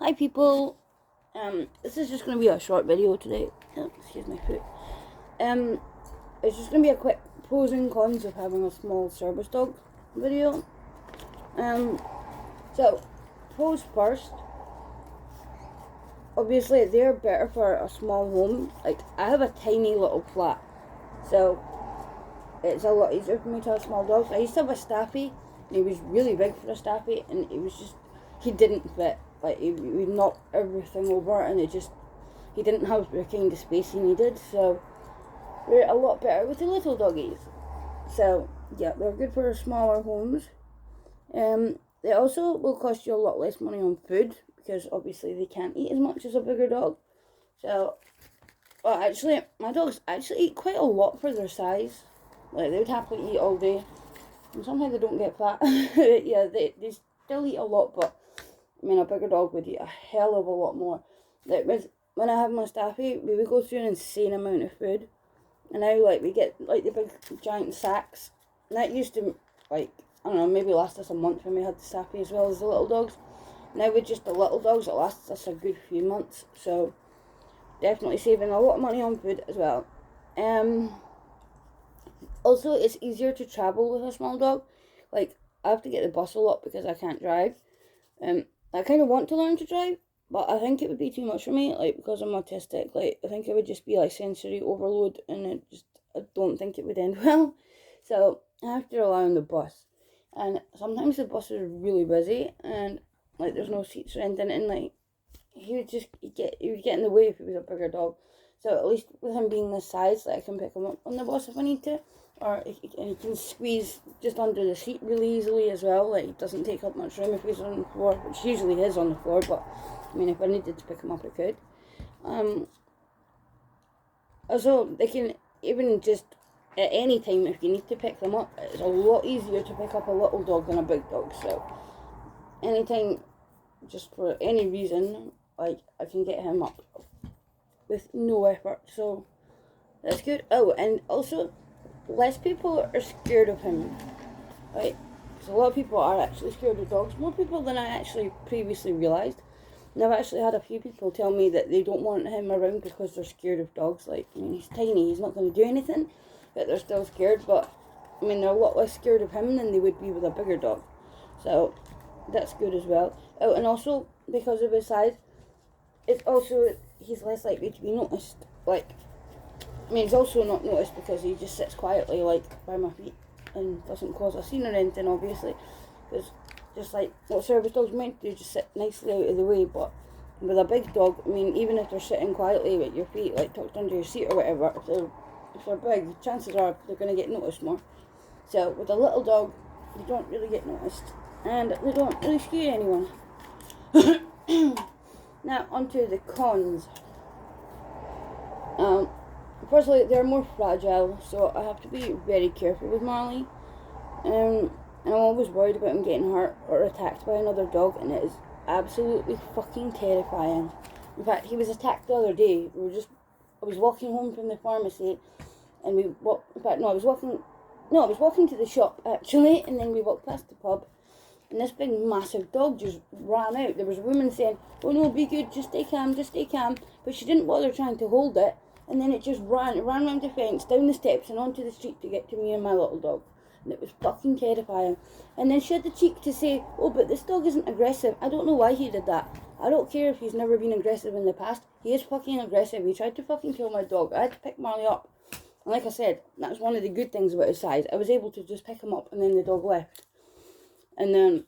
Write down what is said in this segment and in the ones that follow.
Hi people, this is just going to be a short video today. Oh, excuse my foot. It's just going to be a quick pros and cons of having a small service dog video. So pros first. Obviously, they're better for a small home. Like, I have a tiny little flat, so it's a lot easier for me to have small dogs. I used to have a Staffy, and he was really big for a Staffy, and he didn't fit. Like, he knocked everything over, and he didn't have the kind of space he needed, so we're a lot better with the little doggies. So, yeah, they're good for smaller homes. They also will cost you a lot less money on food, because obviously they can't eat as much as a bigger dog. So, well, actually, my dogs actually eat quite a lot for their size. Like, they would happily eat all day. And somehow they don't get fat. Yeah, they still eat a lot, but I mean, a bigger dog would eat a hell of a lot more. Like, when I have my Staffy, we would go through an insane amount of food. And now, like, we get, like, the big giant sacks. And that used to, like, I don't know, maybe last us a month when we had the Staffy as well as the little dogs. Now with just the little dogs, it lasts us a good few months. So, definitely saving a lot of money on food as well. Also, it's easier to travel with a small dog. Like, I have to get the bus a lot because I can't drive. I kind of want to learn to drive, but I think it would be too much for me, like, because I'm autistic. Like, I think it would just be, like, sensory overload, and I don't think it would end well. So, I have to rely on the bus. And sometimes the bus is really busy, and, like, there's no seats or anything, and, like, he would get in the way if he was a bigger dog. So at least with him being this size, like, I can pick him up on the bus if I need to, and he can squeeze just under the seat really easily as well. Like, it doesn't take up much room if he's on the floor, which usually is on the floor. But I mean, if I needed to pick him up, I could. Also, they can even just at any time, if you need to pick them up, it's a lot easier to pick up a little dog than a big dog. So anytime, just for any reason, like, I can get him up with no effort, so that's good. Oh, and also, less people are scared of him, right? Because a lot of people are actually scared of dogs, more people than I actually previously realised. And I've actually had a few people tell me that they don't want him around because they're scared of dogs. Like, I mean, he's tiny, he's not going to do anything, but they're still scared. But, I mean, they're a lot less scared of him than they would be with a bigger dog. So, that's good as well. Oh, and also, because of his size, he's less likely to be noticed. Like, I mean, he's also not noticed because he just sits quietly, like, by my feet and doesn't cause a scene or anything, obviously. Because just like what service dogs meant to do, just sit nicely out of the way. But with a big dog, I mean, even if they're sitting quietly with your feet, like, tucked under your seat or whatever, if they're big, chances are they're going to get noticed more. So with a little dog, you don't really get noticed, and they don't really scare anyone. Now, onto the cons. Firstly, they're more fragile, so I have to be very careful with Marley. And I'm always worried about him getting hurt or attacked by another dog, and it is absolutely fucking terrifying. In fact, he was attacked the other day. I was walking home from the pharmacy, and I was walking to the shop, actually, and then we walked past the pub, and this big massive dog just ran out. There was a woman saying, "Oh no, be good, just stay calm, but she didn't bother trying to hold it, and then it just ran around the fence, down the steps, and onto the street to get to me and my little dog. And it was fucking terrifying. And then she had the cheek to say, "Oh, but this dog isn't aggressive." I don't know why he did that. I don't care if he's never been aggressive in the past. He is fucking aggressive. He tried to fucking kill my dog. I had to pick Marley up. And like I said, that was one of the good things about his size. I was able to just pick him up, and then the dog left. And then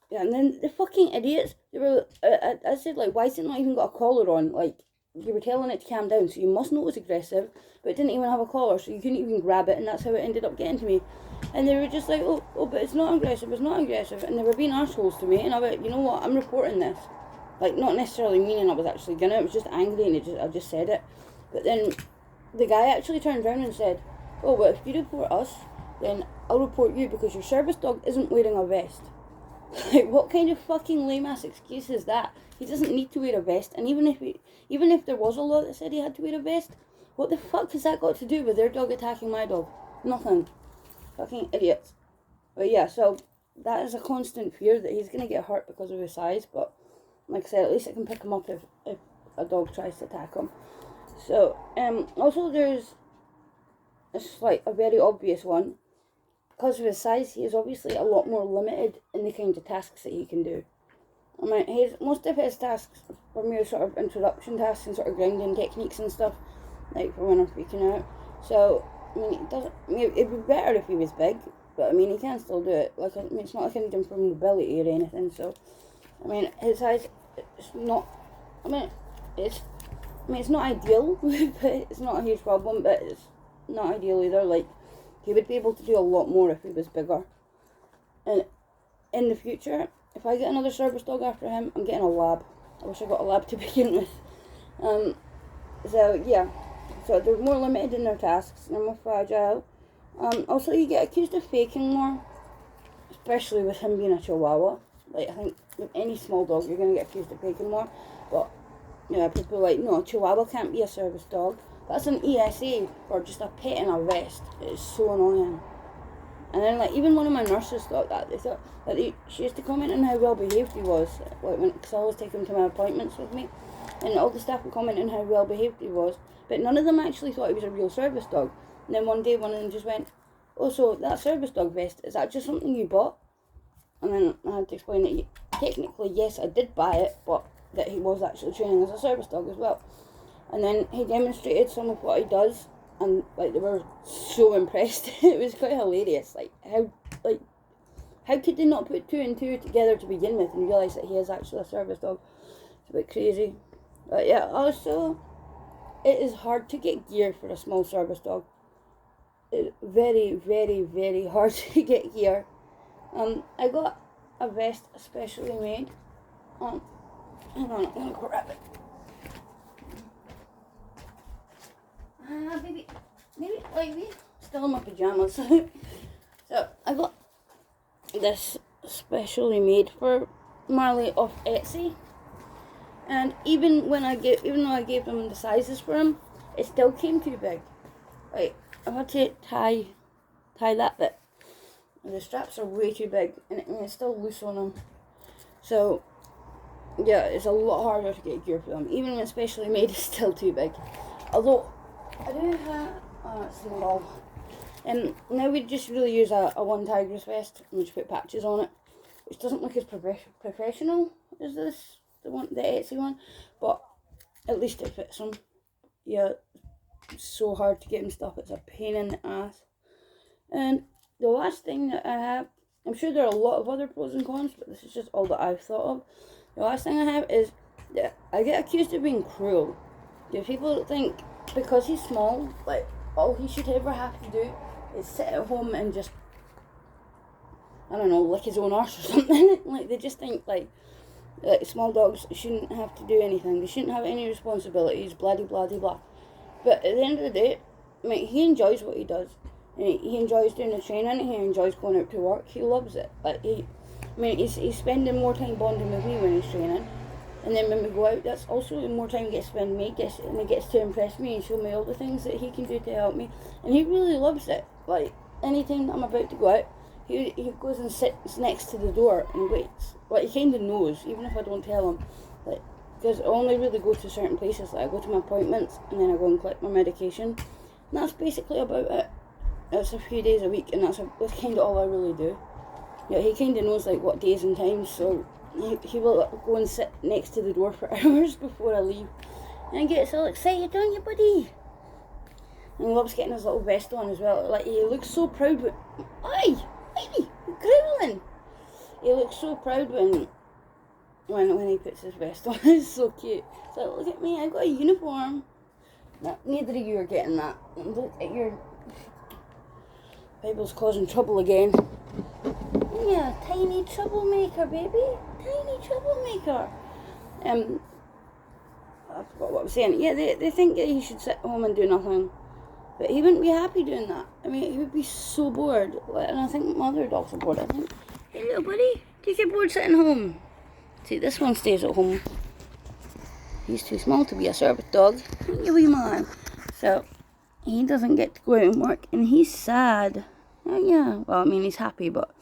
the fucking idiots, they were, I said, like, why has it not even got a collar on? Like, you were telling it to calm down, so you must know it was aggressive, but it didn't even have a collar, so you couldn't even grab it, and that's how it ended up getting to me. And they were just like, oh, but it's not aggressive, and they were being arseholes to me, and I went, you know what, I'm reporting this. Like, not necessarily meaning I was actually gonna, it was just angry, and I just said it. But then the guy actually turned around and said, "Oh, well, if you report us, then I'll report you because your service dog isn't wearing a vest." Like, what kind of fucking lame-ass excuse is that? He doesn't need to wear a vest, and even if there was a law that said he had to wear a vest, what the fuck has that got to do with their dog attacking my dog? Nothing. Fucking idiots. But yeah, so that is a constant fear that he's going to get hurt because of his size, but like I said, at least I can pick him up if a dog tries to attack him. So, also there's, it's like a very obvious one. Because of his size, he is obviously a lot more limited in the kinds of tasks that he can do. I mean, most of his tasks are mere sort of introduction tasks and sort of grounding techniques and stuff, like for when I'm freaking out. So, I mean, it'd be better if he was big, but I mean, he can still do it. Like, I mean, it's not like I need him for mobility or anything, so, I mean, his size, it's not, it's not ideal, but it's not a huge problem, but it's not ideal either. Like, he would be able to do a lot more if he was bigger. And in the future, if I get another service dog after him, I'm getting a lab. I wish I got a lab to begin with. So yeah, so they're more limited in their tasks, they're more fragile. Also, you get accused of faking more, especially with him being a Chihuahua. Like, I think with any small dog, you're going to get accused of faking more. But, you know, people are like, no, a Chihuahua can't be a service dog. That's an ESA for just a pet in a vest. It's so annoying. And then, like, even one of my nurses thought that. They thought that she used to comment on how well behaved he was. Like, because I always take him to my appointments with me. And all the staff would comment on how well behaved he was. But none of them actually thought he was a real service dog. And then one day, one of them just went, oh, so that service dog vest, is that just something you bought? And then I had to explain that technically, yes, I did buy it, but that he was actually training as a service dog as well. And then he demonstrated some of what he does, and like they were so impressed. It was quite hilarious. Like how could they not put two and two together to begin with and realise that he is actually a service dog? It's a bit crazy. But yeah, also it is hard to get gear for a small service dog. It's very, very, very hard to get gear. I got a vest especially made. Hang on, I'm gonna grab it. Maybe like me. Still in my pajamas. So I got this specially made for Marley off Etsy, and even though I gave them the sizes for him, it still came too big. Like, I had to tie that bit. The straps are way too big, and it's still loose on them. So yeah, it's a lot harder to get gear for them. Even when it's specially made, it's still too big. Although I do have small. And now we just really use a one tigress vest, and we just put patches on it, which doesn't look as professional as the Etsy one, but at least it fits them. Yeah, it's so hard to get him stuff. It's a pain in the ass. And the last thing that I have, I'm sure there are a lot of other pros and cons, but this is just all that I've thought of. The last thing I have is that I get accused of being cruel. People think because he's small, like, all he should ever have to do is sit at home and just, I don't know, lick his own arse or something. Like, they just think, like small dogs shouldn't have to do anything. They shouldn't have any responsibilities, blah, blah, blah, blah. But at the end of the day, I mean, he enjoys what he does. And he enjoys doing the training, he enjoys going out to work, he loves it. Like, he's spending more time bonding with me when he's training. And then when we go out, that's also more time he gets to spend with me, and he gets to impress me and show me all the things that he can do to help me. And he really loves it. Like, anytime that I'm about to go out, he goes and sits next to the door and waits. Like, he kind of knows, even if I don't tell him. Like, because I only really go to certain places. Like, I go to my appointments, and then I go and collect my medication. And that's basically about it. It's a few days a week, and that's kind of all I really do. Yeah, he kind of knows, like, what days and times, so he will go and sit next to the door for hours before I leave. And I get so excited, don't you, buddy? And he loves getting his little vest on as well. Like, he looks so proud when... Oi! Baby! You're growling! He looks so proud when he puts his vest on. It's so cute. So, look at me, I got a uniform. No, neither of you are getting that. Look at your... Bible's causing trouble again. Yeah, tiny troublemaker, baby. Tiny troublemaker. I forgot what I was saying. Yeah, they think that he should sit home and do nothing. But he wouldn't be happy doing that. I mean, he would be so bored. And I think my other dogs are bored. I think, hey, little buddy, do you get bored sitting home? See, this one stays at home. He's too small to be a service dog. Ain't you, wee man? So, he doesn't get to go out and work. And he's sad. Oh, yeah. Well, I mean, he's happy, but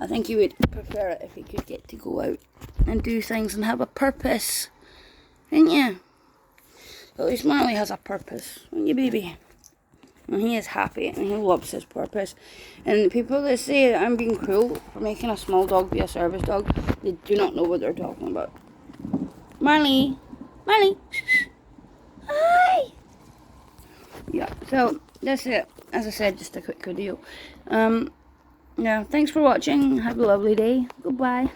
I think he would prefer it if he could get to go out and do things and have a purpose. Wouldn't you? At least Marley has a purpose, wouldn't you, baby? And he is happy and he loves his purpose. And people that say that I'm being cruel for making a small dog be a service dog, they do not know what they're talking about. Marley! Marley! Hi! Yeah, so that's it. As I said, just a quick video. Yeah, thanks for watching. Have a lovely day. Goodbye.